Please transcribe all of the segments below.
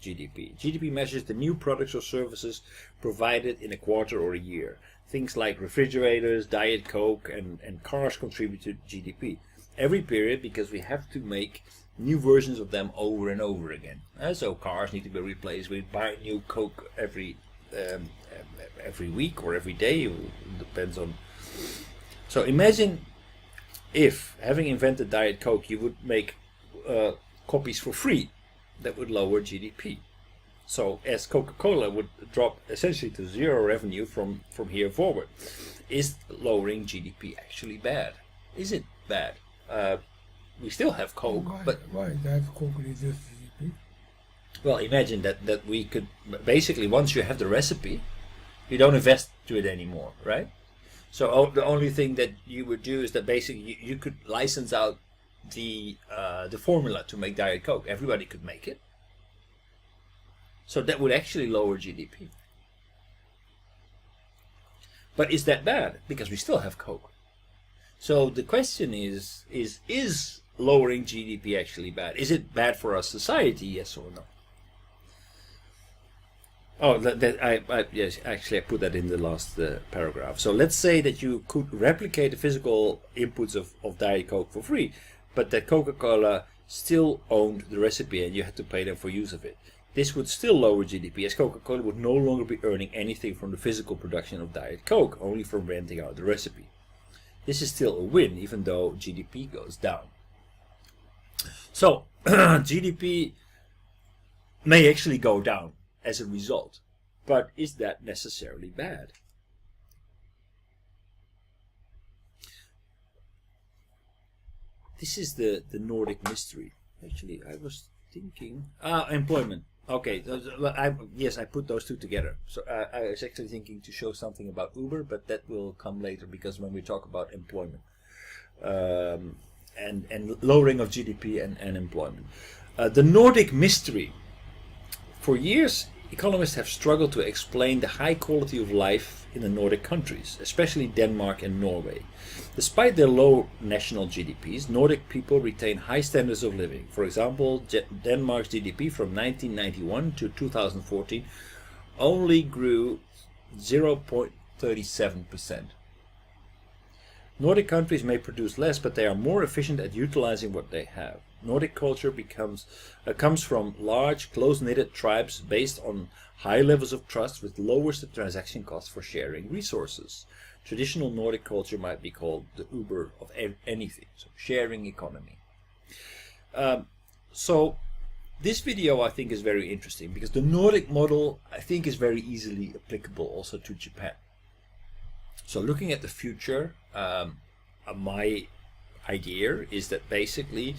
GDP. GDP measures the new products or services provided in a quarter or a year. Things like refrigerators, Diet Coke, and cars contribute to GDP. Every period, because we have to make new versions of them over and over again. So cars need to be replaced. We buy new Coke every week or every day. It depends on. So imagine if, having invented Diet Coke, you would make copies for free. That would lower GDP. So as Coca-Cola would drop essentially to zero revenue from here forward. Is lowering GDP actually bad? Is it bad? We still have Coke, but why have Coke reduce GDP? Well, imagine that we could basically, once you have the recipe, you don't invest to it anymore, right? So the only thing that you would do is that basically you could license out the formula to make Diet Coke. Everybody could make it. So that would actually lower GDP. But is that bad? Because we still have Coke. So the question is lowering GDP actually bad? Is it bad for our society, yes or no? Oh, yes, actually I put that in the last paragraph. So let's say that you could replicate the physical inputs of Diet Coke for free, but that Coca-Cola still owned the recipe and you had to pay them for use of it. This would still lower GDP, as Coca-Cola would no longer be earning anything from the physical production of Diet Coke, only from renting out the recipe. This is still a win, even though GDP goes down. So GDP may actually go down as a result, but is that necessarily bad? This is the Nordic mystery. Actually, I was thinking employment. Okay, yes, I put those two together. So I was actually thinking to show something about Uber, but that will come later, because when we talk about employment and lowering of GDP and employment. The Nordic mystery. For years, economists have struggled to explain the high quality of life in the Nordic countries, especially Denmark and Norway. Despite their low national GDPs, Nordic people retain high standards of living. For example, Denmark's GDP from 1991 to 2014 only grew 0.37%. Nordic countries may produce less, but they are more efficient at utilizing what they have. Nordic culture comes from large, close-knitted tribes based on high levels of trust with lowest transaction costs for sharing resources. Traditional Nordic culture might be called the Uber of anything, so sharing economy. So this video I think is very interesting, because the Nordic model I think is very easily applicable also to Japan. So looking at the future, my idea is that basically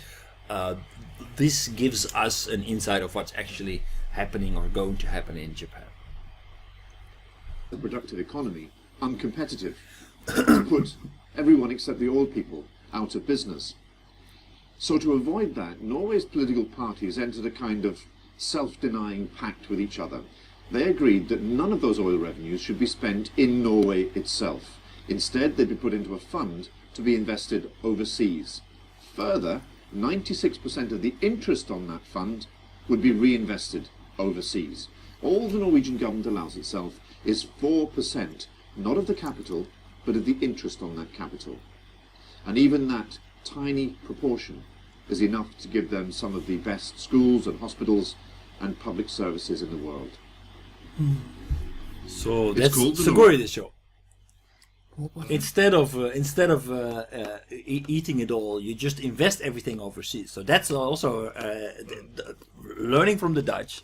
this gives us an insight of what's actually happening or going to happen in Japan. The productive economy uncompetitive, to put everyone except the old people out of business. So to avoid that, Norway's political parties entered a kind of self-denying pact with each other. They agreed that none of those oil revenues should be spent in Norway itself. Instead, they'd be put into a fund to be invested overseas. Further, 96% of the interest on that fund would be reinvested overseas. All the Norwegian government allows itself is 4%, not of the capital, but of the interest on that capital. And even that tiny proportion is enough to give them some of the best schools and hospitals and public services in the world. So that's the show. Instead of eating it all, you just invest everything overseas. So that's also learning from the Dutch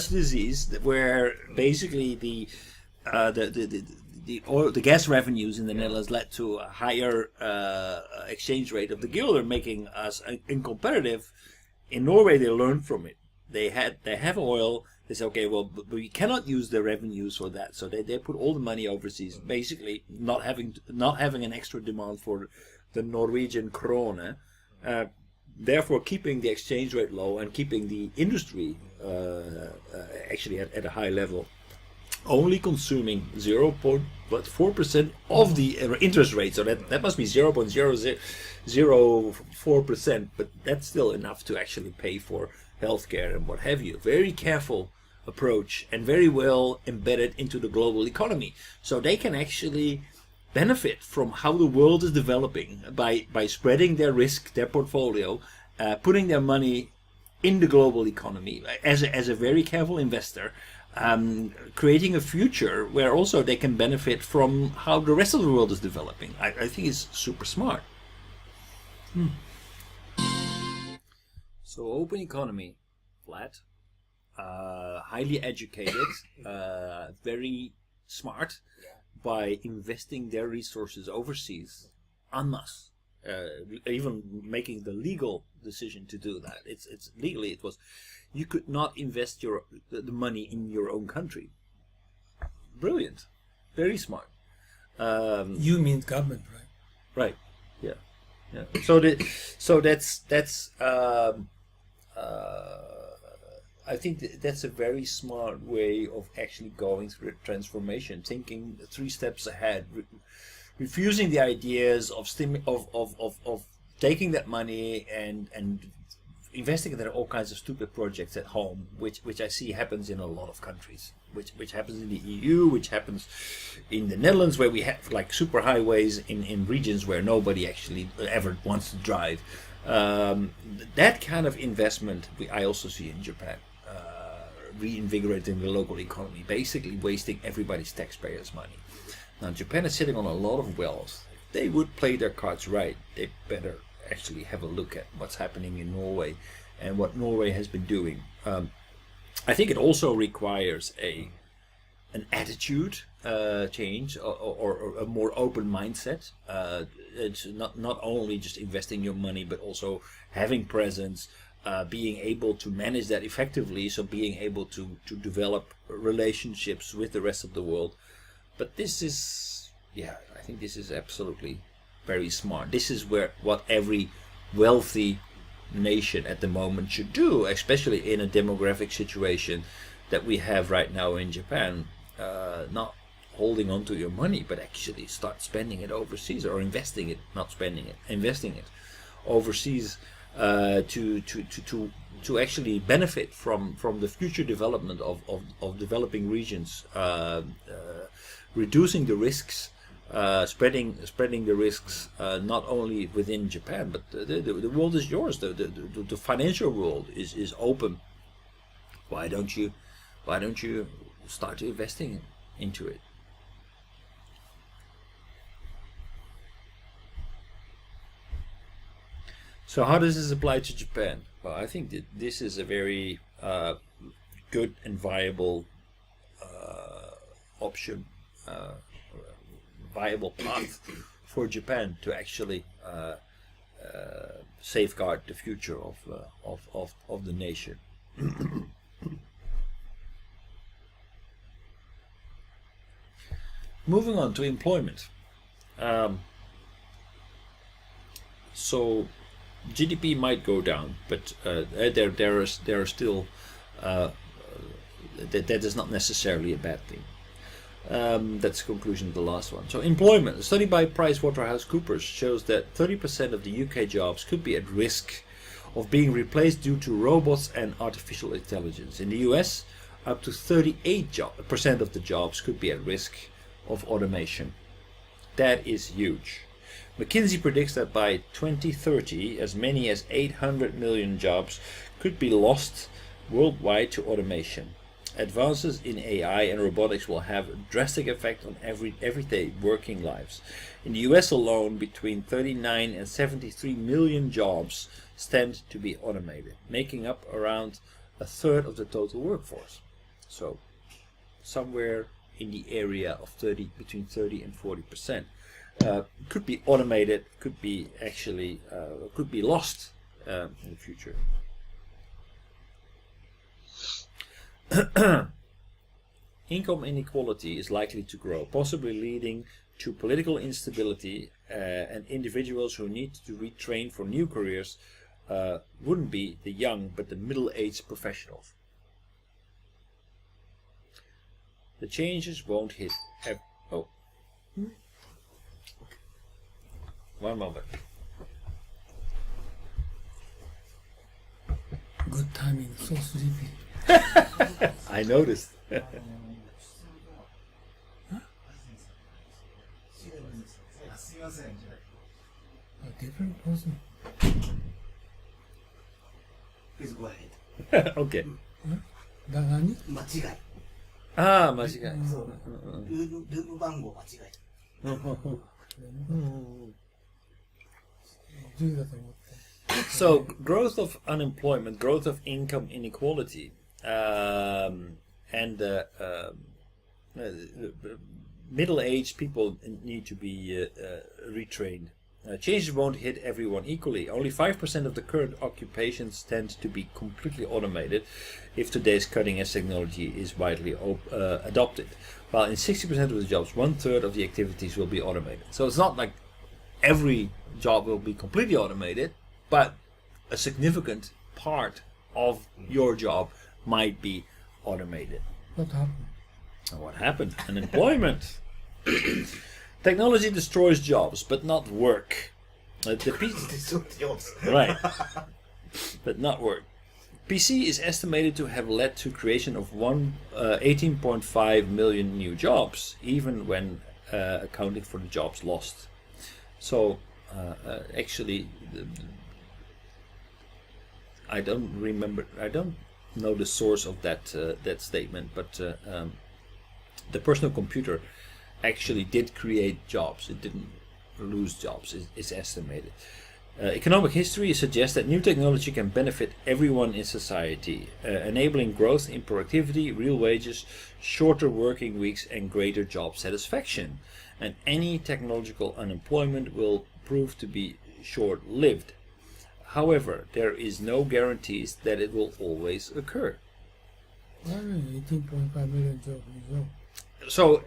disease, where basically the gas revenues in the Netherlands led to a higher exchange rate of the guilder, making us uncompetitive. In Norway, they learned from it. They have oil. They say, okay, well, but we cannot use the revenues for that, so they put all the money overseas, basically not having an extra demand for the Norwegian krone, therefore keeping the exchange rate low and keeping the industry actually at a high level, only consuming 0.4% of the interest rate. So that must be 0.004%, but that's still enough to actually pay for healthcare, and what have you. Very careful approach and very well embedded into the global economy. So they can actually benefit from how the world is developing by spreading their risk, their portfolio, putting their money in the global economy as a very careful investor, creating a future where also they can benefit from how the rest of the world is developing. I think it's super smart. So open economy, flat, highly educated, very smart, by investing their resources overseas en masse, even making the legal decision to do that. It's legally, it was, you could not invest the money in your own country. Brilliant, very smart. You mean government, right? Right. Yeah. Yeah. So that's I think that's a very smart way of actually going through transformation, thinking 3 steps ahead, refusing the ideas of taking that money and investing it in all kinds of stupid projects at home, which I see happens in a lot of countries, which happens in the EU, which happens in the Netherlands, where we have like super highways in regions where nobody actually ever wants to drive. That kind of investment I also see in Japan, reinvigorating the local economy, basically wasting everybody's taxpayers' money. Now Japan is sitting on a lot of wealth. If they would play their cards right, they better actually have a look at what's happening in Norway and what Norway has been doing. I think it also requires an attitude change, or a more open mindset. It's not only just investing your money, but also having presence, being able to manage that effectively, so being able to develop relationships with the rest of the world. But this is, I think this is absolutely very smart. This is what every wealthy nation at the moment should do, especially in a demographic situation that we have right now in Japan. Not holding on to your money, but actually start spending it overseas, or investing it, not spending it, investing it overseas, to actually benefit from the future development of developing regions, reducing the risks, spreading the risks, not only within Japan, but the world is yours. The financial world is open. Why don't you start investing into it? So how does this apply to Japan? Well, I think that this is a very good and viable option, viable path for Japan to actually safeguard the future of the nation. Moving on to employment. So GDP might go down, but there are still that is not necessarily a bad thing. That's the conclusion of the last one. So employment. A study by PricewaterhouseCoopers shows that 30% of the UK jobs could be at risk of being replaced due to robots and artificial intelligence. In the US, up to 38% of the jobs could be at risk of automation. That is huge. McKinsey predicts that by 2030, as many as 800 million jobs could be lost worldwide to automation. Advances in AI and robotics will have a drastic effect on everyday working lives. In the US alone, between 39 and 73 million jobs stand to be automated, making up around a third of the total workforce. So, somewhere in the area of between 30 and 40%. Could be automated, could be actually, could be lost in the future. Income inequality is likely to grow, possibly leading to political instability, and individuals who need to retrain for new careers wouldn't be the young but the middle-aged professionals. The changes won't hit. One moment. Good timing, so sleepy. I noticed. A different person. Please go ahead. Okay. 何 間違い。 Ah, 間違い。そうルーム番号間違い。10だと思って。 So, growth of unemployment, growth of income inequality, and middle-aged people need to be retrained. Changes won't hit everyone equally. Only 5% of the current occupations tend to be completely automated if today's cutting-edge technology is widely adopted. While in 60% of the jobs, 1/3 of the activities will be automated. So it's not like every job will be completely automated, but a significant part of your job might be automated. What happened? What happened? Unemployment. Technology destroys jobs, but not work. Right. But not work. PC is estimated to have led to creation of 18.5 million new jobs, even when accounting for the jobs lost. So, actually, I don't know the source of that statement, but the personal computer actually did create jobs. It didn't lose jobs, it's estimated. Economic history suggests that new technology can benefit everyone in society, enabling growth in productivity, real wages, shorter working weeks, and greater job satisfaction. And any technological unemployment will prove to be short-lived. However, there is no guarantees that it will always occur. 18.5 million jobs. So,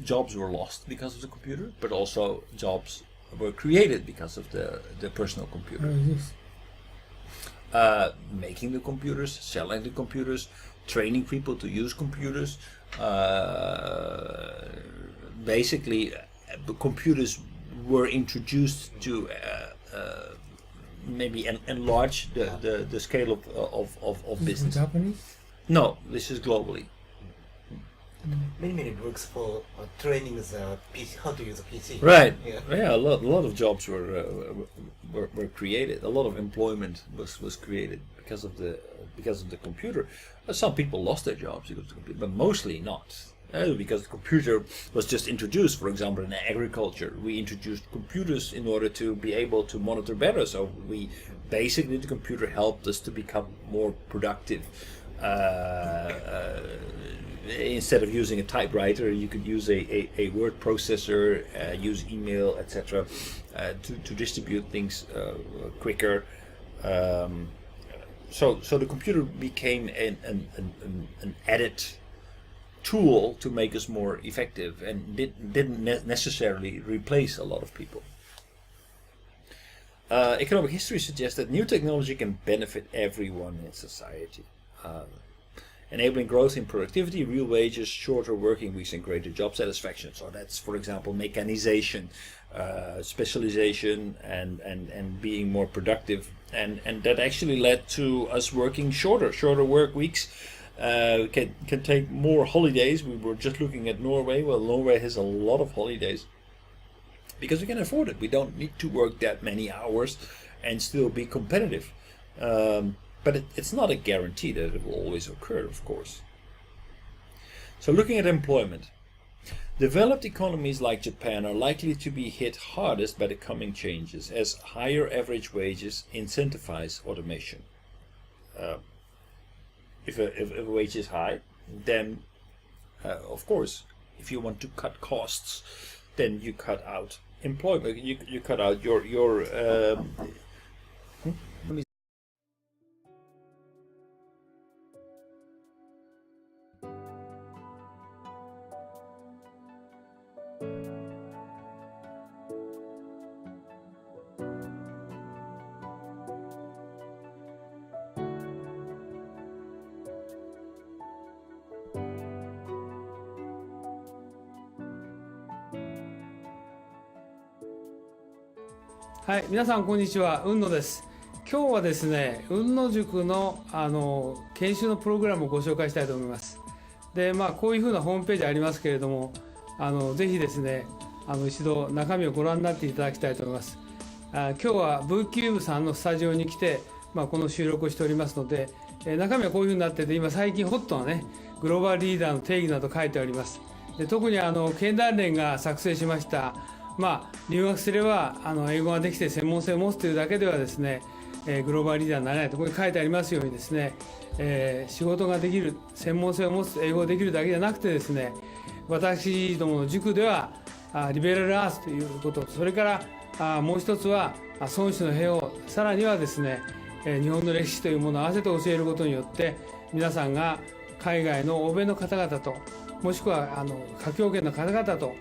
jobs were lost because of the computer, but also jobs were created because of the personal computer. How is this? Making the computers, selling the computers, training people to use computers. Basically, the computers were introduced to maybe enlarge the scale of This is business. Japanese? No, this is globally. Many books for training the PC, how to use a PC. Right. Yeah. Yeah. A lot of jobs were created. A lot of employment was created because of the computer. Some people lost their jobs because of the computer, but mostly not. Because the computer was just introduced. For example, in agriculture, we introduced computers in order to be able to monitor better. So the computer helped us to become more productive. Instead of using a typewriter, you could use a word processor, use email, etc., to distribute things quicker. So the computer became an added tool to make us more effective, and didn't necessarily replace a lot of people. Economic history suggests that new technology can benefit everyone in society. Enabling growth in productivity, real wages, shorter working weeks, and greater job satisfaction. So that's, for example, mechanization, specialization, and being more productive. And that actually led to us working shorter work weeks. Can take more holidays. We were just looking at Norway. Well, Norway has a lot of holidays because we can afford it. We don't need to work that many hours and still be competitive. But it's not a guarantee that it will always occur, of course. So looking at employment, developed economies like Japan are likely to be hit hardest by the coming changes, as higher average wages incentivize automation. If a wage is high, then of course, if you want to cut costs, then you cut out employment. You cut out yourはい、皆さんこんにちは、雲野です。今日はですね、雲野塾の研修のプログラムをご紹介したいと思います。で、こういうふうなホームページありますけれども、ぜひですね、一度中身をご覧になっていただきたいと思います。今日はブーキューブさんのスタジオに来て、この収録をしておりますので、中身はこういうふうになってて、今最近ホットなね、グローバルリーダーの定義など書いてあります。で、特に経団連が作成しました、留学すれば英語ができて専門性を持つというだけではですね、グローバルリーダーになれないとここに書いてありますようにですね、仕事ができる、専門性を持つ、英語ができるだけじゃなくてですね、私どもの塾ではリベラルアースということ、それからもう一つは孫子の兵を、さらにはですね、日本の歴史というものを合わせて教えることによって、皆さんが海外の欧米の方々と、もしくは華僑圏の方々と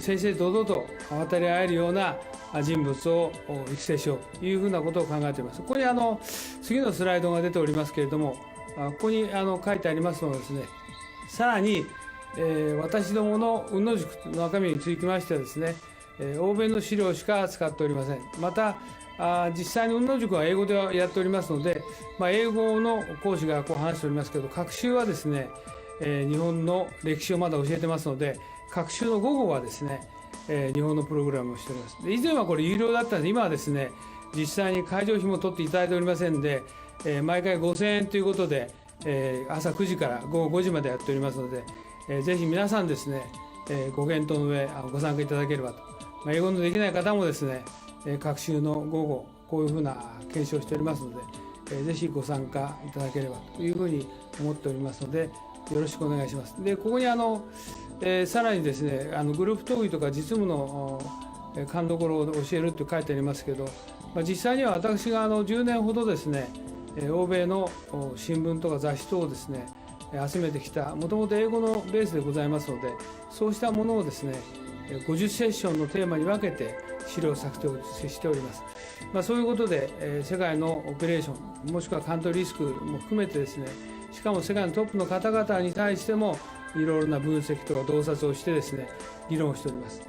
正々堂々と渡り合えるような人物を育成しようというふうなことを考えています。ここに次のスライドが出ておりますけれども、ここに書いてありますのはですね、さらに、私どもの雲野塾の中身につきましてはですね、欧米の資料しか使っておりません。また実際に雲野塾は英語でやっておりますので、英語の講師がこう話しておりますけど、学習はですね、日本の歴史をまだ教えてますので、学習の午後はですね、日本のプログラムをしております。で、以前はこれ有料だったんで、今はですね、実際に会場費も取っていただいておりませんで、毎回5000円ということで、朝9時から午後5時までやっておりますので、ぜひ皆さんですね、ご検討の上ご参加いただければと。英語のできない方もですね、学習の午後こういうふうな検証をしておりますので、ぜひご参加いただければというふうに思っておりますので、よろしくお願いします。で、ここにさらにですね、グループ討議とか実務の勘どころを教えるって書いてありますけど、実際には私が10年ほどですね、欧米の新聞とか雑誌等をですね、集めてきた、もともと英語のベースでございますので、そうしたものをですね、50セッションのテーマに分けて資料作成をしております。そういうことで、世界のオペレーション、もしくはカントリーリスクも含めてですね、しかも世界のトップの方々に対しても、いろいろな分析とか洞察をしてですね、議論しております。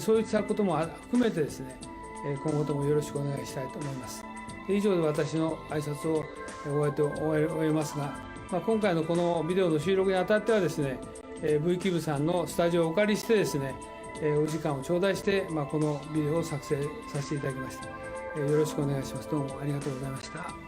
そういったことも含めてですね、今後ともよろしくお願いしたいと思います。以上で私の挨拶を終えますが、今回のこのビデオの収録にあたってはですね、V キューブさんのスタジオをお借りしてですね、お時間を頂戴して、このビデオを作成させていただきました。よろしくお願いします。どうもありがとうございました。